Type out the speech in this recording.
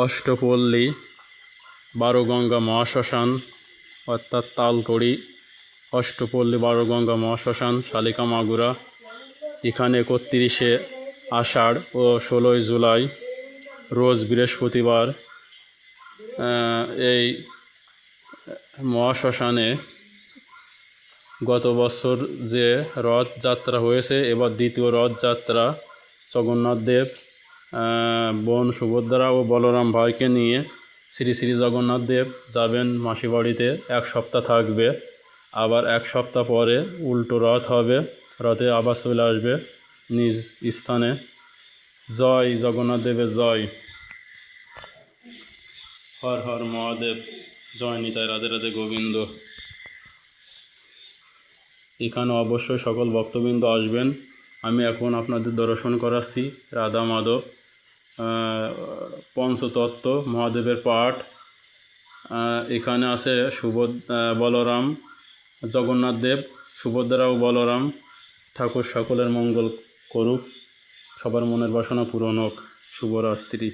অষ্টপল্লী বারোগঙ্গা মহাশ্মশান অর্থাৎ তালতড়ি অষ্টপল্লী বারোগঙ্গা মহাশ্মশান শালিকা মাগুরা। এখানে 31শে আষাঢ় ও 16ই জুলাই রোজ বৃহস্পতিবার এই মহাশ্মশানে গত বছর যে রথযাত্রা হয়েছে, এবার দ্বিতীয় রথযাত্রা জগন্নাথ দেব বোন সুভদ্রা ও বলরাম ভাইকে নিয়ে শ্রী শ্রী জগন্নাথ দেব যাবেন মাসি বাড়িতে, 1 সপ্তাহ থাকবে। আবার 1 সপ্তাহ পরে উল্টো রথ হবে, রথে আবার চলে আসবে নিজ স্থানে। জয় জগন্নাথ দেবের জয়। হর হর মহাদেব, জয় নিতাই, রাধে রাধে গোবিন্দ। এখানে অবশ্যই সকল ভক্তবৃন্দ আসবেন। আমি এখন আপনাদের দর্শন করাচ্ছি রাধা মাধব পঞ্চতত্ত্ব মহাদেবের পাঠ। এখানে আছে বলরাম জগন্নাথ দেব, সুভদ্রা ও বলরাম। ঠাকুর সকলের মঙ্গল করুক, সবার মনের বাসনা পূরণ হোক। শুভরাত্রি।